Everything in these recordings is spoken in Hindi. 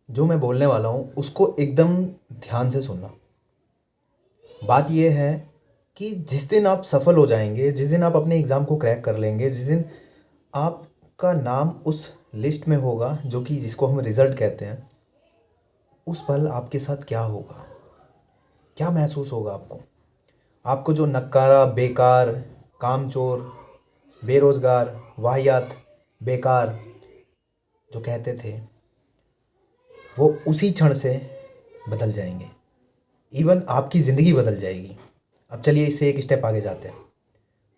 जो मैं बोलने वाला हूँ उसको एकदम ध्यान से सुनना। बात यह है कि जिस दिन आप सफल हो जाएंगे, जिस दिन आप अपने एग्ज़ाम को क्रैक कर लेंगे, जिस दिन आपका नाम उस लिस्ट में होगा जो कि जिसको हम रिज़ल्ट कहते हैं, उस पल आपके साथ क्या होगा, क्या महसूस होगा आपको। आपको जो नक्कारा, बेकार, कामचोर, बेरोज़गार, वाहियात, बेकार जो कहते थे, वो उसी क्षण से बदल जाएंगे। इवन आपकी ज़िंदगी बदल जाएगी। अब चलिए इससे एक स्टेप आगे जाते हैं।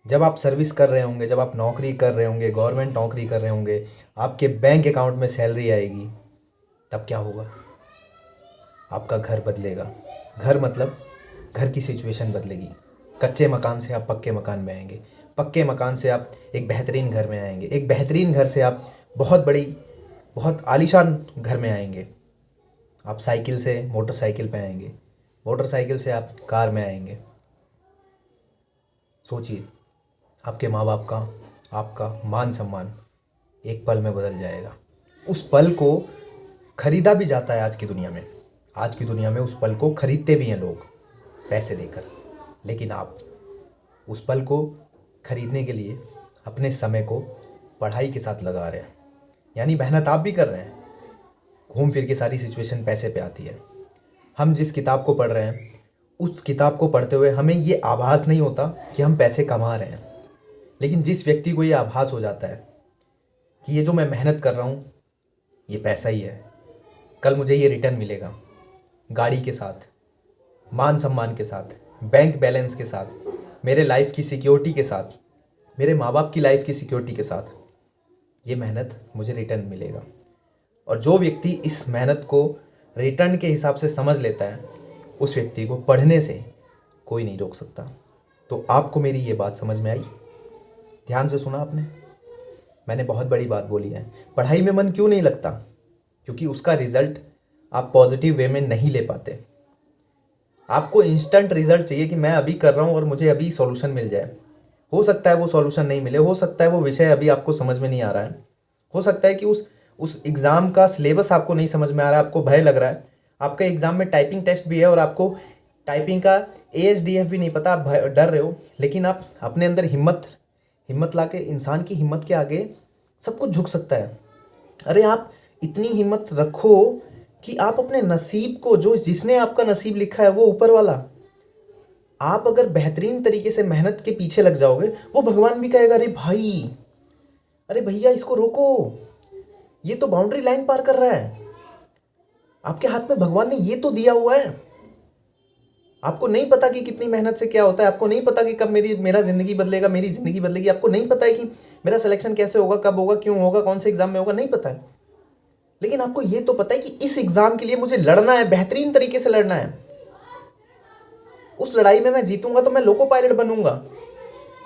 जब आप सर्विस कर रहे होंगे, जब आप नौकरी कर रहे होंगे, गवर्नमेंट नौकरी कर रहे होंगे, आपके बैंक अकाउंट में सैलरी आएगी, तब क्या होगा? आपका घर बदलेगा। घर मतलब घर की सिचुएशन बदलेगी। कच्चे मकान से आप पक्के मकान में आएंगे, पक्के मकान से आप एक बेहतरीन घर में आएंगे, एक बेहतरीन घर से आप बहुत बड़ी, बहुत आलीशान घर में आएंगे। आप साइकिल से मोटरसाइकिल पे आएंगे, मोटरसाइकिल से आप कार में आएंगे। सोचिए, आपके माँ बाप का, आपका मान सम्मान एक पल में बदल जाएगा। उस पल को खरीदा भी जाता है आज की दुनिया में। आज की दुनिया में उस पल को खरीदते भी हैं लोग पैसे देकर। लेकिन आप उस पल को खरीदने के लिए अपने समय को पढ़ाई के साथ लगा रहे हैं। यानी मेहनत आप भी कर रहे हैं। घूम फिर के सारी सिचुएशन पैसे पे आती है। हम जिस किताब को पढ़ रहे हैं, उस किताब को पढ़ते हुए हमें ये आभास नहीं होता कि हम पैसे कमा रहे हैं। लेकिन जिस व्यक्ति को ये आभास हो जाता है कि ये जो मैं मेहनत कर रहा हूँ ये पैसा ही है, कल मुझे ये रिटर्न मिलेगा, गाड़ी के साथ, मान सम्मान के साथ, बैंक बैलेंस के साथ, मेरे लाइफ की सिक्योरिटी के साथ, मेरे माँ बाप की लाइफ की सिक्योरिटी के साथ, ये मेहनत मुझे रिटर्न मिलेगा। और जो व्यक्ति इस मेहनत को रिटर्न के हिसाब से समझ लेता है, उस व्यक्ति को पढ़ने से कोई नहीं रोक सकता। तो आपको मेरी ये बात समझ में आई? ध्यान से सुना आपने? मैंने बहुत बड़ी बात बोली है। पढ़ाई में मन क्यों नहीं लगता? क्योंकि उसका रिज़ल्ट आप पॉजिटिव वे में नहीं ले पाते। आपको इंस्टेंट रिज़ल्ट चाहिए कि मैं अभी कर रहा हूँ और मुझे अभी सॉल्यूशन मिल जाए। हो सकता है वो सॉल्यूशन नहीं मिले, हो सकता है वो विषय अभी आपको समझ में नहीं आ रहा है, हो सकता है कि उस एग्ज़ाम का सिलेबस आपको नहीं समझ में आ रहा है, आपको भय लग रहा है, आपका एग्ज़ाम में टाइपिंग टेस्ट भी है और आपको टाइपिंग का ASDF भी नहीं पता, आप डर रहे हो। लेकिन आप अपने अंदर हिम्मत ला के, इंसान की हिम्मत के आगे सब कुछ झुक सकता है। अरे आप इतनी हिम्मत रखो कि आप अपने नसीब को, जो जिसने आपका नसीब लिखा है वो ऊपर वाला, आप अगर बेहतरीन तरीके से मेहनत के पीछे लग जाओगे, वो भगवान भी कहेगा अरे भाई, अरे भैया इसको रोको, ये तो बाउंड्री लाइन पार कर रहा है। आपके हाथ में भगवान ने ये तो दिया हुआ है। आपको नहीं पता कि कितनी मेहनत से क्या होता है, आपको नहीं पता कि कब मेरा ज़िंदगी बदलेगा, मेरी ज़िंदगी बदलेगी, आपको नहीं पता है कि मेरा सिलेक्शन कैसे होगा, कब होगा, क्यों होगा, कौन से एग्ज़ाम में होगा, नहीं पता है। लेकिन आपको ये तो पता है कि इस एग्ज़ाम के लिए मुझे लड़ना है, बेहतरीन तरीके से लड़ना है। उस लड़ाई में मैं जीतूंगा तो मैं लोको पायलट बनूंगा,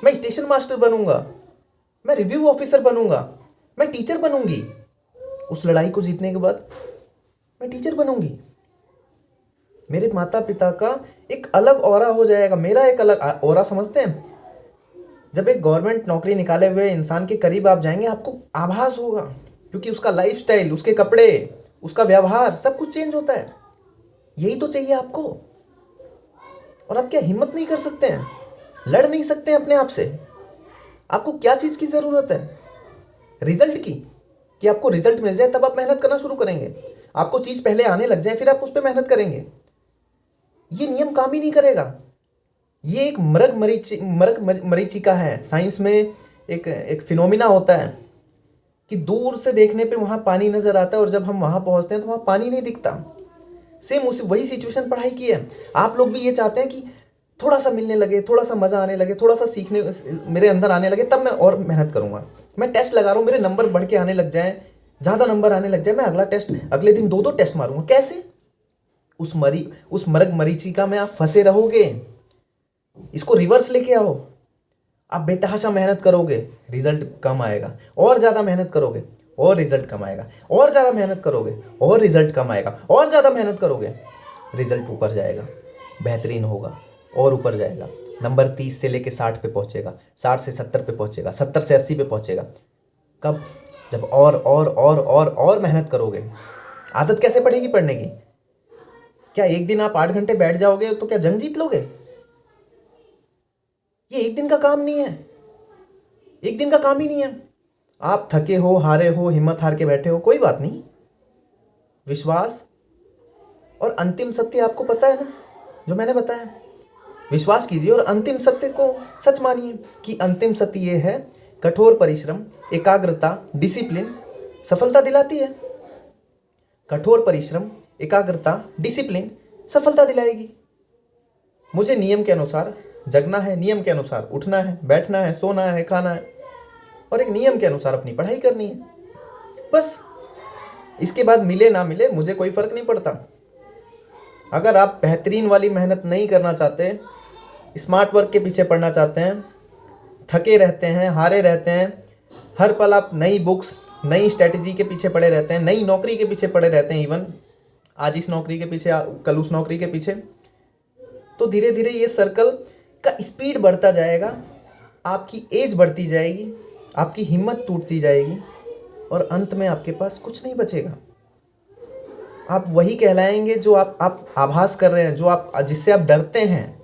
मैं स्टेशन मास्टर बनूंगा, मैं रिव्यू ऑफिसर बनूंगा, मैं टीचर बनूंगी। उस लड़ाई को जीतने के बाद मैं टीचर बनूंगी। मेरे माता पिता का एक अलग ऑरा हो जाएगा, मेरा एक अलग ऑरा। समझते हैं? जब एक गवर्नमेंट नौकरी निकाले हुए इंसान के करीब आप जाएंगे, आपको आभास होगा, क्योंकि उसका लाइफस्टाइल, उसके कपड़े, उसका व्यवहार, सब कुछ चेंज होता है। यही तो चाहिए आपको। और आप क्या हिम्मत नहीं कर सकते हैं? लड़ नहीं सकते हैं अपने आप से? आपको क्या चीज़ की ज़रूरत है? रिजल्ट की, कि आपको रिजल्ट मिल जाए तब आप मेहनत करना शुरू करेंगे। आपको चीज़ पहले आने लग जाए फिर आप उस पर मेहनत करेंगे। ये नियम काम ही नहीं करेगा। ये एक मरग मरीचिका है। साइंस में एक फिनोमिना होता है कि दूर से देखने पे वहाँ पानी नज़र आता है और जब हम वहाँ पहुँचते हैं तो वहाँ पानी नहीं दिखता। सेम उसी वही सिचुएशन पढ़ाई की है। आप लोग भी ये चाहते हैं कि थोड़ा सा मिलने लगे, थोड़ा सा मज़ा आने लगे, थोड़ा सा सीखने मेरे अंदर आने लगे, तब मैं और मेहनत करूँगा। मैं टेस्ट लगा रहा हूँ, मेरे नंबर बढ़ के आने लग जाए, ज़्यादा नंबर आने लग जाए, मैं अगला टेस्ट अगले दिन दो टेस्ट मारूंगा। कैसे? उस मरग मरीचिका में आप फंसे रहोगे। इसको रिवर्स लेके आओ। आप बेतहाशा मेहनत करोगे, रिजल्ट कम आएगा। और ज़्यादा मेहनत करोगे और रिजल्ट कम आएगा। और ज़्यादा मेहनत करोगे और रिजल्ट कम आएगा। और ज़्यादा मेहनत करोगे, रिजल्ट ऊपर जाएगा, बेहतरीन होगा और ऊपर जाएगा। नंबर 30 से लेके 60 पे पहुँचेगा, 60 से 70 पे पहुँचेगा, 70 से 80 पे पहुँचेगा। कब? जब और मेहनत करोगे। आदत कैसे पड़ेगी पढ़ने की? क्या एक दिन आप 8 घंटे बैठ जाओगे तो क्या जंग जीत लोगे? ये एक दिन का काम नहीं है, एक दिन का काम ही नहीं है। आप थके हो, हारे हो, हिम्मत हार के बैठे हो, कोई बात नहीं। विश्वास और अंतिम सत्य आपको पता है ना, जो मैंने बताया। विश्वास कीजिए और अंतिम सत्य को सच मानिए कि अंतिम सत्य ये है, कठोर परिश्रम, एकाग्रता, डिसिप्लिन सफलता दिलाती है। कठोर परिश्रम, एकाग्रता, डिसिप्लिन सफलता दिलाएगी। मुझे नियम के अनुसार जगना है, नियम के अनुसार उठना है, बैठना है, सोना है, खाना है, और एक नियम के अनुसार अपनी पढ़ाई करनी है, बस। इसके बाद मिले ना मिले मुझे कोई फर्क नहीं पड़ता। अगर आप बेहतरीन वाली मेहनत नहीं करना चाहते, स्मार्ट वर्क के पीछे पढ़ना चाहते हैं, थके रहते हैं, हारे रहते हैं, हर पल आप नई बुक्स, नई स्ट्रेटजी के पीछे पड़े रहते हैं, नई नौकरी के पीछे पड़े रहते हैं, इवन आज इस नौकरी के पीछे, कल उस नौकरी के पीछे, तो धीरे धीरे ये सर्कल का स्पीड बढ़ता जाएगा, आपकी एज बढ़ती जाएगी, आपकी हिम्मत टूटती जाएगी, और अंत में आपके पास कुछ नहीं बचेगा। आप वही कहलाएंगे जो आप आभास कर रहे हैं, जो आप, जिससे आप डरते हैं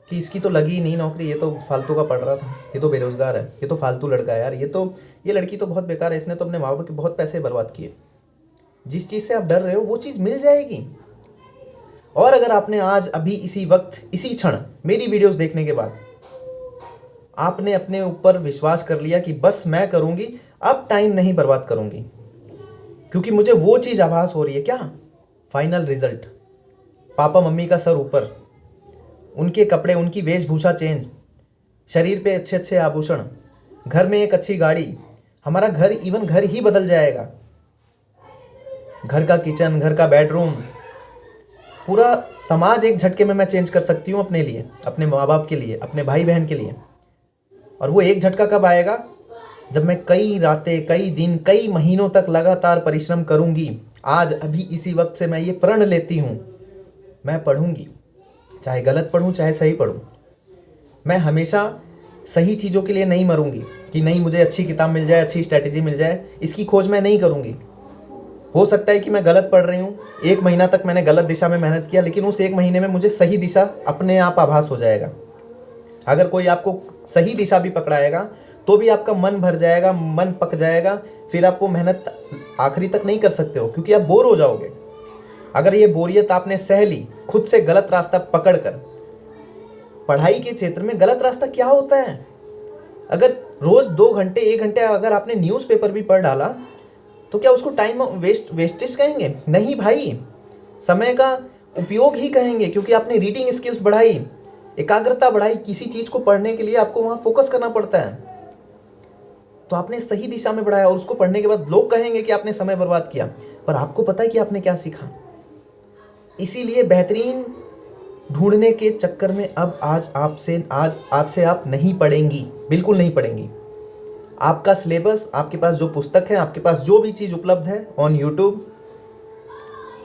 कि इसकी तो लगी नहीं नौकरी, ये तो फालतू का पढ़ रहा था, ये तो बेरोजगार है, ये तो फालतू लड़का है यार, ये लड़की तो बहुत बेकार है, इसने तो अपने माँ बाप के बहुत पैसे बर्बाद किए। जिस चीज़ से आप डर रहे हो वो चीज़ मिल जाएगी। और अगर आपने आज अभी इसी वक्त, इसी क्षण मेरी वीडियोस देखने के बाद आपने अपने ऊपर विश्वास कर लिया कि बस मैं करूँगी, अब टाइम नहीं बर्बाद करूँगी, क्योंकि मुझे वो चीज़ आभास हो रही है, क्या फाइनल रिजल्ट, पापा मम्मी का सर ऊपर, उनके कपड़े, उनकी वेशभूषा चेंज, शरीर पे अच्छे अच्छे आभूषण, घर में एक अच्छी गाड़ी, हमारा घर, इवन घर ही बदल जाएगा। घर का किचन, घर का बेडरूम, पूरा समाज एक झटके में मैं चेंज कर सकती हूँ अपने लिए, अपने माँ बाप के लिए, अपने भाई बहन के लिए। और वो एक झटका कब आएगा? जब मैं कई रातें, कई दिन, कई महीनों तक लगातार परिश्रम करूँगी। आज अभी इसी वक्त से मैं ये प्रण लेती हूँ, मैं पढ़ूँगी, चाहे गलत पढ़ूँ चाहे सही पढ़ूँ। मैं हमेशा सही चीज़ों के लिए नहीं मरूंगी कि नहीं मुझे अच्छी किताब मिल जाए, अच्छी स्ट्रैटेजी मिल जाए, इसकी खोज मैं नहीं करूंगी। हो सकता है कि मैं गलत पढ़ रही हूँ, 1 महीना तक मैंने गलत दिशा में मेहनत किया, लेकिन उस 1 महीने में मुझे सही दिशा अपने आप आभास हो जाएगा। अगर कोई आपको सही दिशा भी पकड़ाएगा तो भी आपका मन भर जाएगा, मन पक जाएगा, फिर आप वो मेहनत आखिरी तक नहीं कर सकते हो, क्योंकि आप बोर हो जाओगे। अगर ये बोरियत आपने सह ली खुद से गलत रास्ता पकड़कर, पढ़ाई के क्षेत्र में गलत रास्ता क्या होता है? अगर रोज 2 घंटे, 1 घंटे अगर आपने न्यूज़पेपर भी पढ़ डाला तो क्या उसको टाइम वेस्टेज कहेंगे? नहीं भाई, समय का उपयोग ही कहेंगे, क्योंकि आपने रीडिंग स्किल्स बढ़ाई, एकाग्रता बढ़ाई। किसी चीज़ को पढ़ने के लिए आपको वहाँ फोकस करना पड़ता है, तो आपने सही दिशा में बढ़ाया, और उसको पढ़ने के बाद लोग कहेंगे कि आपने समय बर्बाद किया, पर आपको पता है कि आपने क्या सीखा। इसीलिए बेहतरीन ढूंढने के चक्कर में अब आज से आप नहीं पढ़ेंगी, बिल्कुल नहीं पढ़ेंगी। आपका सिलेबस, आपके पास जो पुस्तक है, आपके पास जो भी चीज़ उपलब्ध है ऑन यूट्यूब,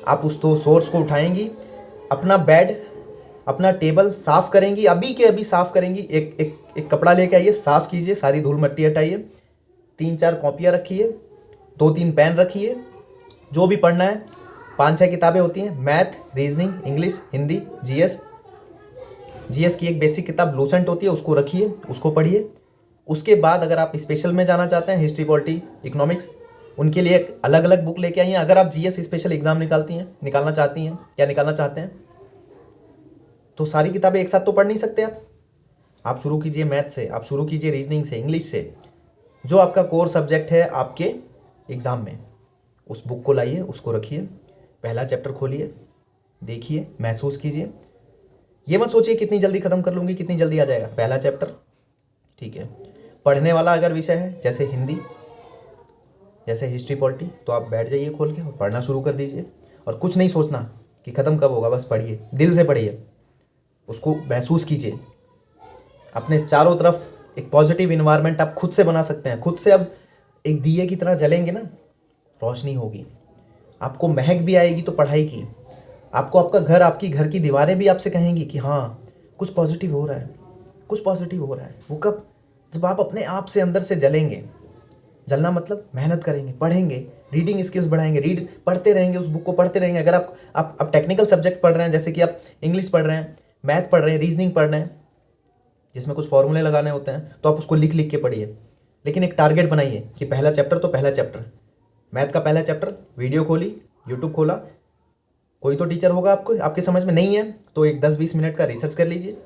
आप उस तो सोर्स को उठाएंगी, अपना बेड, अपना टेबल साफ़ करेंगी, अभी के अभी साफ़ करेंगी। एक कपड़ा लेके आइए, साफ़ कीजिए, सारी धूल मिट्टी हटाइए, 3-4 कॉपियाँ रखिए, 2-3 पेन रखिए, जो भी पढ़ना है। 5-6 किताबें होती हैं, math, reasoning, English, Hindi, GS की एक बेसिक किताब लूसेंट होती है, उसको रखिए, उसको पढ़िए। उसके बाद अगर आप स्पेशल में जाना चाहते हैं, हिस्ट्री, पॉलिटी, इकोनॉमिक्स, उनके लिए एक अलग अलग बुक लेके आइए। अगर आप जीएस स्पेशल एग्जाम निकालना चाहते हैं तो सारी किताबें एक साथ तो पढ़ नहीं सकते आप शुरू कीजिए मैथ से, आप शुरू कीजिए रीजनिंग से, इंग्लिश से, जो आपका कोर सब्जेक्ट है आपके एग्ज़ाम में। उस बुक को लाइए, उसको रखिए, पहला चैप्टर खोलिए, देखिए, महसूस कीजिए। ये मत सोचिए कितनी जल्दी ख़त्म कर लूँगी, कितनी जल्दी आ जाएगा। पहला चैप्टर, ठीक है। पढ़ने वाला अगर विषय है जैसे हिंदी, जैसे हिस्ट्री, पॉलिटी, तो आप बैठ जाइए खोल के और पढ़ना शुरू कर दीजिए। और कुछ नहीं सोचना कि ख़त्म कब होगा, बस पढ़िए, दिल से पढ़िए, उसको महसूस कीजिए। अपने चारों तरफ एक पॉजिटिव इन्वायरमेंट आप खुद से बना सकते हैं। खुद से अब एक दिए की तरह जलेंगे ना, रोशनी होगी, आपको महक भी आएगी तो पढ़ाई की। आपको आपका घर, आपकी घर की दीवारें भी आपसे कहेंगी कि हाँ कुछ पॉजिटिव हो रहा है, कुछ पॉजिटिव हो रहा है। वो कब? जब आप अपने आप से अंदर से जलेंगे, जलना मतलब मेहनत करेंगे, पढ़ेंगे, रीडिंग स्किल्स बढ़ाएंगे, पढ़ते रहेंगे, उस बुक को पढ़ते रहेंगे। अगर आप टेक्निकल सब्जेक्ट पढ़ रहे हैं, जैसे कि आप इंग्लिश पढ़ रहे हैं, मैथ पढ़ रहे हैं, रीजनिंग पढ़ रहे हैं, जिसमें कुछ फॉर्मूले लगाने होते हैं, तो आप उसको लिख लिख के पढ़िए। लेकिन एक टारगेट बनाइए कि पहला चैप्टर तो पहला चैप्टर, मैथ का पहला चैप्टर, वीडियो खोली, यूट्यूब खोला, कोई तो टीचर होगा आपको, आपके समझ में नहीं है तो एक 10-20 मिनट का रिसर्च कर लीजिए,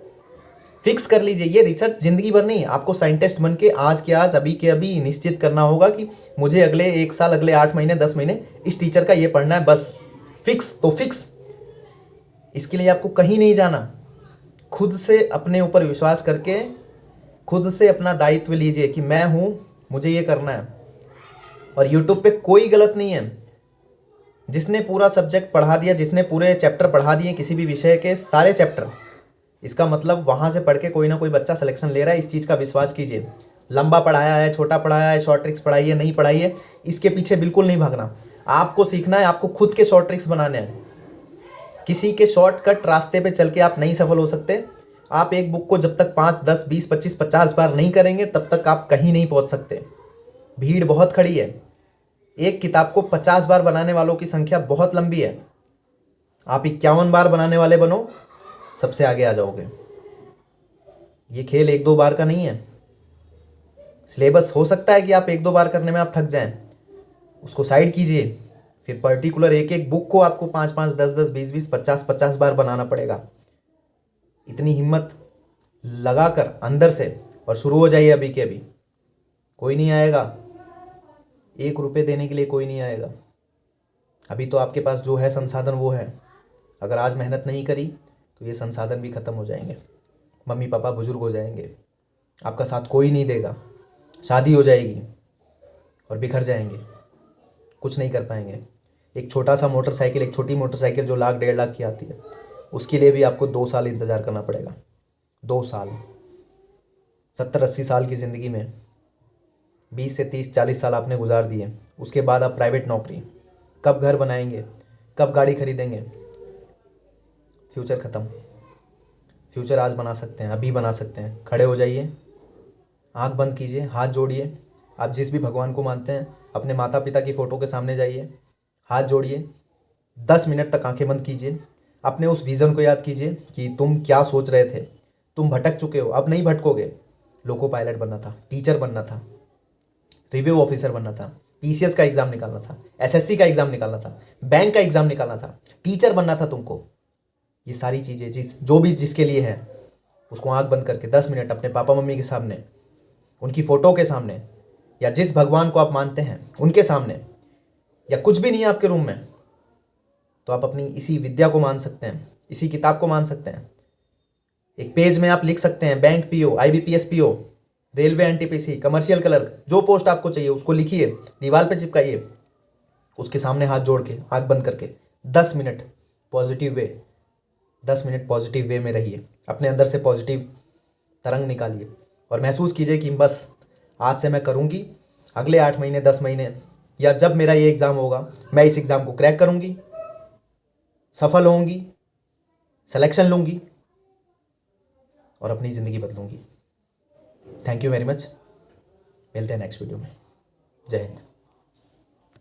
फिक्स कर लीजिए। ये रिसर्च जिंदगी भर नहीं, आपको साइंटिस्ट बन के आज के आज, अभी के अभी निश्चित करना होगा कि मुझे अगले 1 साल, अगले 8 महीने, 10 महीने इस टीचर का ये पढ़ना है, बस फिक्स तो फिक्स। इसके लिए आपको कहीं नहीं जाना, खुद से अपने ऊपर विश्वास करके खुद से अपना दायित्व लीजिए कि मैं हूँ, मुझे ये करना है। और यूट्यूब पे कोई गलत नहीं है, जिसने पूरा सब्जेक्ट पढ़ा दिया, जिसने पूरे चैप्टर पढ़ा दिए किसी भी विषय के सारे चैप्टर, इसका मतलब वहाँ से पढ़ के कोई ना कोई बच्चा सिलेक्शन ले रहा है। इस चीज़ का विश्वास कीजिए। लंबा पढ़ाया है, छोटा पढ़ाया है, शॉर्ट ट्रिक्स पढ़ाई है, नहीं पढ़ाई है, इसके पीछे बिल्कुल नहीं भागना। आपको सीखना है, आपको खुद के शॉर्ट ट्रिक्स बनाने हैं। किसी के शॉर्टकट रास्ते पे चल के आप नहीं सफल हो सकते। आप एक बुक को जब तक 5, 10, 20, 25, 50 बार नहीं करेंगे तब तक आप कहीं नहीं पहुंच सकते। भीड़ बहुत खड़ी है, एक किताब को 50 बार बनाने वालों की संख्या बहुत लंबी है। आप 51 बार बनाने वाले बनो, सबसे आगे आ जाओगे। ये खेल 1-2 बार का नहीं है। सिलेबस हो सकता है कि आप 1-2 बार करने में आप थक जाएं, उसको साइड कीजिए। फिर पर्टिकुलर एक एक बुक को आपको 5-5, 10-10, 20-20, 50-50 बार बनाना पड़ेगा। इतनी हिम्मत लगाकर अंदर से और शुरू हो जाइए अभी के अभी। कोई नहीं आएगा, 1 रुपये देने के लिए कोई नहीं आएगा। अभी तो आपके पास जो है संसाधन वो है। अगर आज मेहनत नहीं करी तो ये संसाधन भी ख़त्म हो जाएंगे। मम्मी पापा बुजुर्ग हो जाएंगे, आपका साथ कोई नहीं देगा, शादी हो जाएगी और बिखर जाएंगे, कुछ नहीं कर पाएंगे। एक छोटा सा मोटरसाइकिल, एक छोटी मोटरसाइकिल जो 1-1.5 लाख की आती है, उसके लिए भी आपको 2 साल इंतज़ार करना पड़ेगा। 2 साल। 70-80 साल की ज़िंदगी में 20 से 30-40 साल आपने गुजार दिए। उसके बाद आप प्राइवेट नौकरी, कब घर बनाएंगे, कब गाड़ी खरीदेंगे? फ्यूचर ख़त्म। फ्यूचर आज बना सकते हैं, अभी बना सकते हैं। खड़े हो जाइए, आंख बंद कीजिए, हाथ जोड़िए। आप जिस भी भगवान को मानते हैं, अपने माता पिता की फ़ोटो के सामने जाइए, हाथ जोड़िए, 10 मिनट तक आंखें बंद कीजिए। अपने उस विज़न को याद कीजिए कि तुम क्या सोच रहे थे। तुम भटक चुके हो, अब नहीं भटकोगे। लोको पायलट बनना था, टीचर बनना था, रिव्यू ऑफिसर बनना था, पीसीएस का एग्ज़ाम निकालना था, एसएससी का एग्ज़ाम निकालना था, बैंक का एग्ज़ाम निकालना था, टीचर बनना था तुमको। ये सारी चीज़ें जो भी जिसके लिए है, उसको आंख बंद करके 10 मिनट अपने पापा मम्मी के सामने, उनकी फ़ोटो के सामने, या जिस भगवान को आप मानते हैं उनके सामने, या कुछ भी नहीं है आपके रूम में, तो आप अपनी इसी विद्या को मान सकते हैं, इसी किताब को मान सकते हैं। एक पेज में आप लिख सकते हैं bank PO, IBPS PO, railway NTPC, commercial clerk, जो पोस्ट आपको चाहिए उसको लिखिए, दीवार पे चिपकाइए, उसके सामने हाथ जोड़ के, आंख बंद करके 10 minute positive way, 10 minute positive way में रहिए। अपने अंदर से पॉजिटिव तरंग निकालिए और महसूस कीजिए कि बस आज से मैं करूँगी, अगले 8 महीने, 10 महीने, या जब मेरा ये एग्ज़ाम होगा, मैं इस एग्ज़ाम को क्रैक करूँगी, सफल होंगी, सिलेक्शन लूँगी और अपनी ज़िंदगी बदलूँगी। Thank you very much. मिलते हैं नेक्स्ट वीडियो में। जय हिंद।